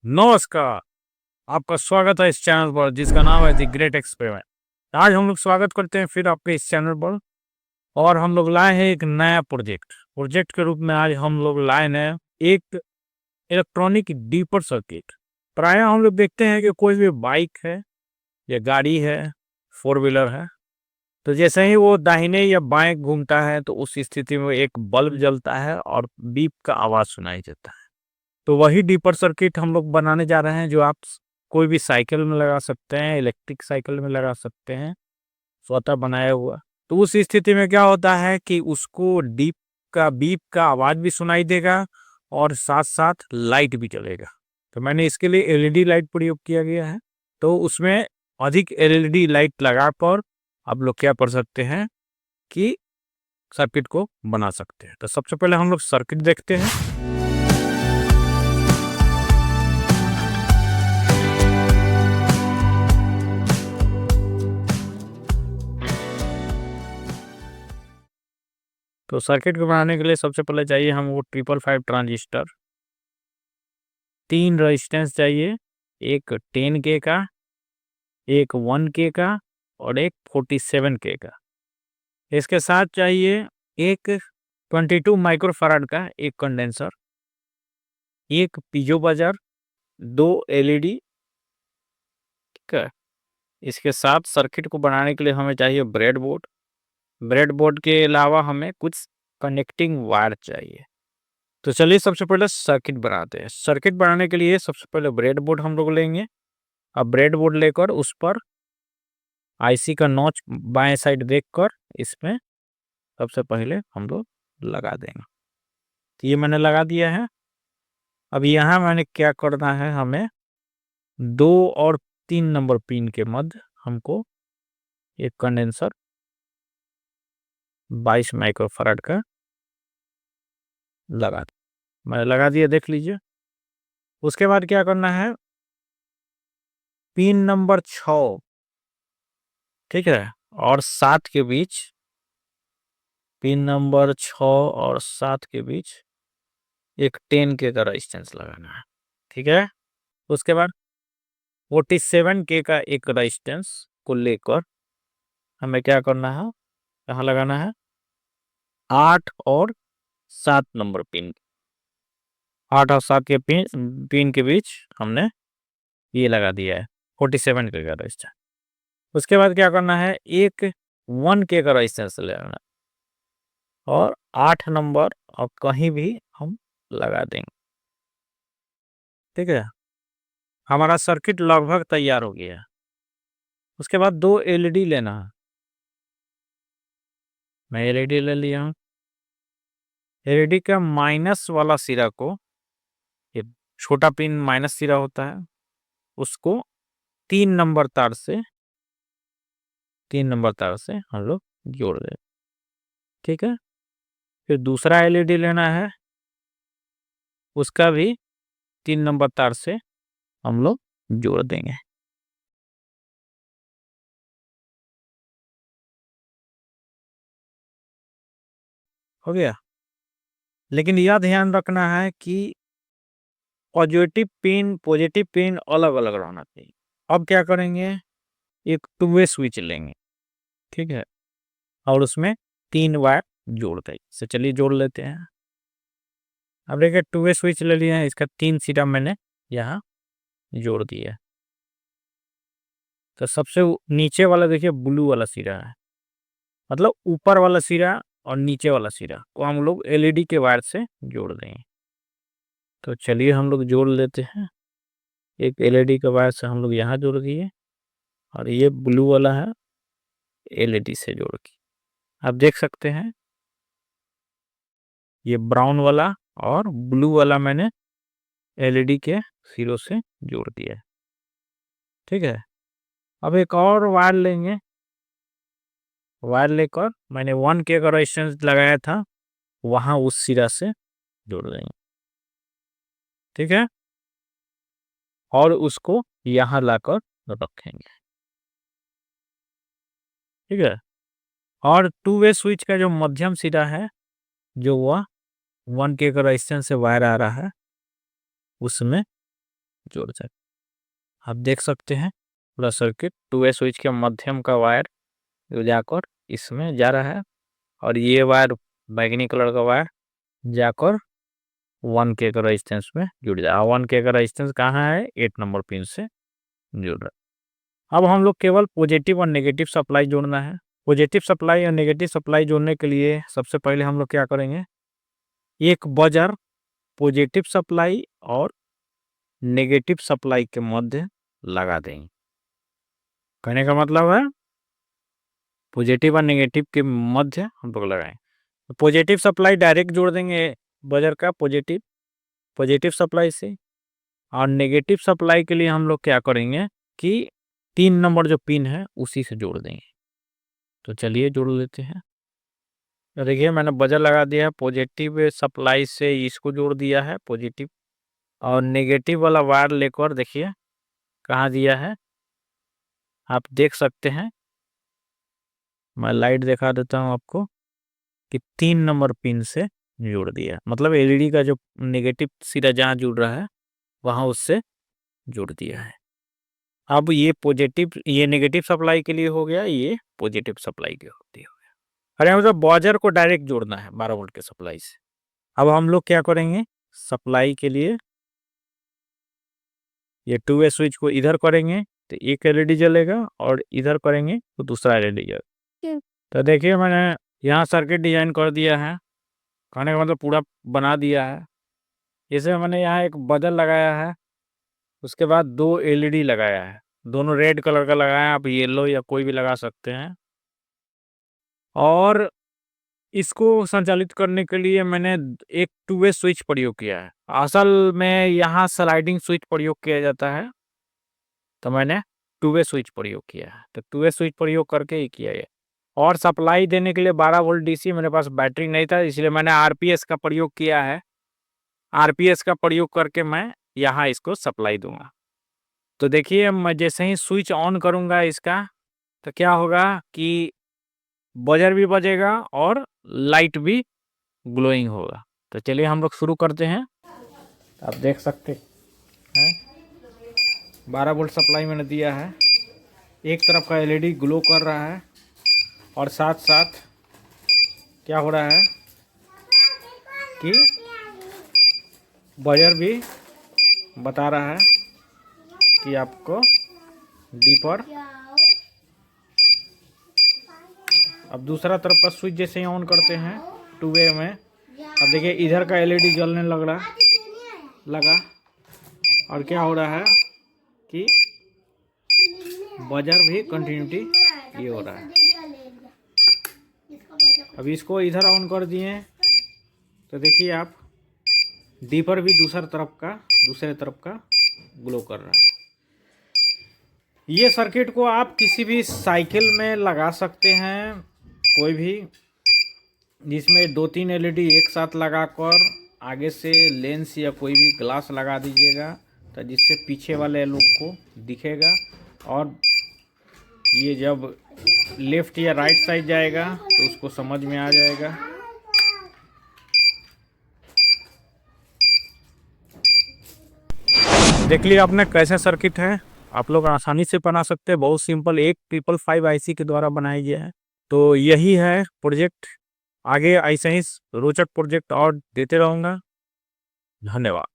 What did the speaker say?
नमस्कार, आपका स्वागत है इस चैनल पर जिसका नाम है द ग्रेट एक्सपेरिमेंट। आज हम लोग स्वागत करते हैं फिर आपके इस चैनल पर और हम लोग लाए हैं एक नया प्रोजेक्ट के रूप में आज हम लोग लाए हैं एक इलेक्ट्रॉनिक डीपर सर्किट। प्रायः हम लोग देखते हैं कि कोई भी बाइक है या गाड़ी है, फोर व्हीलर है, तो जैसे ही वो दाहिने या बाएं घूमता है तो उस स्थिति में एक बल्ब जलता है और बीप का आवाज सुनाई देता है। तो वही डीपर सर्किट हम लोग बनाने जा रहे हैं जो आप कोई भी साइकिल में लगा सकते हैं, इलेक्ट्रिक साइकिल में लगा सकते हैं, स्वतः बनाया हुआ। तो उस स्थिति में क्या होता है कि उसको बीप का आवाज भी सुनाई देगा और साथ साथ लाइट भी जलेगा। तो मैंने इसके लिए एलईडी लाइट प्रयोग किया गया है। तो उसमें अधिक एलईडी लाइट लगा कर आप लोग क्या कर सकते हैं कि सर्किट को बना सकते हैं। तो सबसे पहले हम लोग सर्किट देखते हैं। तो सर्किट को बनाने के लिए सबसे पहले चाहिए हमको 555 ट्रांजिस्टर, 3 रेजिस्टेंस चाहिए, एक 10K का, एक 1K का और एक 47K का। इसके साथ चाहिए एक 22 माइक्रोफैराड का एक कंडेंसर, एक पीजो बजर, 2 एलईडी। ठीक है। इसके साथ सर्किट को बनाने के लिए हमें चाहिए ब्रेडबोर्ड के अलावा हमें कुछ कनेक्टिंग वायर चाहिए। तो चलिए सबसे पहले सर्किट बनाते हैं। सर्किट बनाने के लिए सबसे पहले ब्रेडबोर्ड हम लोग लेंगे। अब ब्रेडबोर्ड लेकर उस पर आईसी का नॉच बाएं साइड देखकर इसमें सबसे पहले हम लोग लगा देंगे। तो ये मैंने लगा दिया है। अब यहाँ मैंने क्या करना है, हमें 2 और 3 नंबर पिन के मध्य हमको एक कंडेंसर 22 माइक्रोफैराड का मैंने लगा दिया, देख लीजिए। उसके बाद क्या करना है, पिन नंबर 6, ठीक है, और 7 के बीच, पिन नंबर 6 और 7 के बीच एक 10K का रेजिस्टेंस लगाना है। ठीक है। उसके बाद 47K का एक रेजिस्टेंस को लेकर हमें क्या करना है, कहाँ लगाना है, 8 और 7 नंबर पिन, 8 और 7 के पिन के बीच हमने ये लगा दिया है 47K का रेजिस्टेंस। उसके बाद क्या करना है, एक 1K का रेजिस्टेंस लेना और 8 नंबर और कहीं भी हम लगा देंगे। ठीक है। हमारा सर्किट लगभग तैयार हो गया है। उसके बाद 2 एलईडी लेना है। मैं एलईडी ले लिया हूँ। एलईडी का माइनस वाला सिरा को, ये छोटा पिन माइनस सिरा होता है, उसको 3 नंबर तार से हम लोग जोड़ दें। ठीक है। फिर दूसरा एलईडी लेना है, उसका भी 3 नंबर तार से हम लोग जोड़ देंगे। हो गया। लेकिन यह ध्यान रखना है कि पॉजिटिव पिन अलग अलग रहना चाहिए। अब क्या करेंगे, एक टू वे स्विच लेंगे। ठीक है। और उसमें 3 वायर जोड़ देंगे। तो चलिए जोड़ लेते हैं। अब देखिए टू वे स्विच ले लिया है, इसका 3 सिरा मैंने यहाँ जोड़ दिया है। तो सबसे नीचे वाला देखिए ब्लू वाला सिरा है, मतलब ऊपर वाला सिरा और नीचे वाला सिरा को हम लोग एलईडी के वायर से जोड़ देंगे। तो चलिए हम लोग जोड़ लेते हैं। एक एलईडी के वायर से हम लोग यहाँ जोड़ दिए और ये ब्लू वाला है एलईडी से जोड़ के आप देख सकते हैं, ये ब्राउन वाला और ब्लू वाला मैंने एलईडी के सिरों से जोड़ दिया है। ठीक है। अब एक और वायर लेंगे। वायर लेकर मैंने 1K का रेजिस्टेंस लगाया था, वहां उस सिरा से जोड़ देंगे। ठीक है। और उसको यहां लाकर रखेंगे। ठीक है। और टू वे स्विच का जो मध्यम सिरा है, जो वह 1K का रेजिस्टेंस से वायर आ रहा है, उसमें जोड़ सकते। आप देख सकते हैं पूरा सर्किट 2A स्विच के मध्यम का वायर जाकर इसमें जा रहा है और ये वायर बैगनी कलर का वायर जाकर 1K का रेजिस्टेंस में जुड़ जाए। 1K का रेजिस्टेंस कहाँ है? 8 नंबर पिन से जुड़ रहा है। अब हम लोग केवल पॉजिटिव और नेगेटिव सप्लाई जोड़ना है। पॉजिटिव सप्लाई और नेगेटिव सप्लाई जोड़ने के लिए सबसे पहले हम लोग क्या करेंगे, एक बजर पॉजिटिव सप्लाई और नेगेटिव सप्लाई के मध्य लगा देंगे। कहने का मतलब है पॉजिटिव और नेगेटिव के मध्य हम लोग लगाएं। पॉजिटिव सप्लाई डायरेक्ट जोड़ देंगे बजर का पॉजिटिव सप्लाई से, और नेगेटिव सप्लाई के लिए हम लोग क्या करेंगे कि 3 नंबर जो पिन है उसी से जोड़ देंगे। तो चलिए जोड़ लेते हैं। देखिए मैंने बजर लगा दिया है, पॉजिटिव सप्लाई से इसको जोड़ दिया है पॉजिटिव, और नेगेटिव वाला वायर लेकर देखिए कहाँ दिया है, आप देख सकते हैं। मैं लाइट दिखा देता हूँ आपको कि 3 नंबर पिन से जोड़ दिया, मतलब एलईडी का जो नेगेटिव सिरा जहाँ जुड़ रहा है वहाँ उससे जोड़ दिया है। अब ये नेगेटिव सप्लाई के लिए हो गया, ये पॉजिटिव सप्लाई के होती है। अरे मतलब बजर को डायरेक्ट जोड़ना है 12 वोल्ट के सप्लाई से। अब हम लोग क्या करेंगे, सप्लाई के लिए ये 2A स्विच को इधर करेंगे तो एक एलईडी जलेगा, और इधर करेंगे तो दूसरा एलईडी जलेगा। तो देखिए मैंने यहाँ सर्किट डिजाइन कर दिया है, कहने का मतलब पूरा बना दिया है। जैसे मैंने यहाँ एक बजर लगाया है, उसके बाद 2 एलईडी लगाया है, दोनों रेड कलर का लगाया है, आप येलो या कोई भी लगा सकते हैं। और इसको संचालित करने के लिए मैंने एक 2A स्विच प्रयोग किया है। असल में यहाँ स्लाइडिंग स्विच प्रयोग किया जाता है, तो मैंने 2A स्विच प्रयोग किया है। तो 2A स्विच प्रयोग करके ही किया है। और सप्लाई देने के लिए 12 वोल्ट डीसी, मेरे पास बैटरी नहीं था इसलिए मैंने आरपीएस का प्रयोग किया है। आरपीएस का प्रयोग करके मैं यहाँ इसको सप्लाई दूंगा। तो देखिए मैं जैसे ही स्विच ऑन करूंगा इसका, तो क्या होगा कि बजर भी बजेगा और लाइट भी ग्लोइंग होगा। तो चलिए हम लोग शुरू करते हैं। आप देख सकते हैं 12 वोल्ट सप्लाई मैंने दिया है, एक तरफ का एलईडी ग्लो कर रहा है और साथ साथ क्या हो रहा है कि बजर भी बता रहा है कि आपको डीपर। अब दूसरा तरफ का स्विच जैसे ही ऑन करते हैं 2A में, अब देखिए इधर का एलईडी जलने लगा और क्या हो रहा है कि बजर भी कंटिन्यूटी ये हो रहा है। अब इसको इधर ऑन कर दिए तो देखिए आप डीपर भी दूसरे तरफ का ग्लो कर रहा है। ये सर्किट को आप किसी भी साइकिल में लगा सकते हैं, कोई भी, जिसमें 2-3 एलईडी एक साथ लगाकर आगे से लेंस या कोई भी ग्लास लगा दीजिएगा, तो जिससे पीछे वाले लोग को दिखेगा और ये जब लेफ्ट या राइट साइड जाएगा तो उसको समझ में आ जाएगा। देख लिया आपने कैसे सर्किट है, आप लोग आसानी से बना सकते हैं। बहुत सिंपल, एक 555 आईसी के द्वारा बनाया गया है। तो यही है प्रोजेक्ट, आगे ऐसे ही रोचक प्रोजेक्ट और देते रहूँगा। धन्यवाद।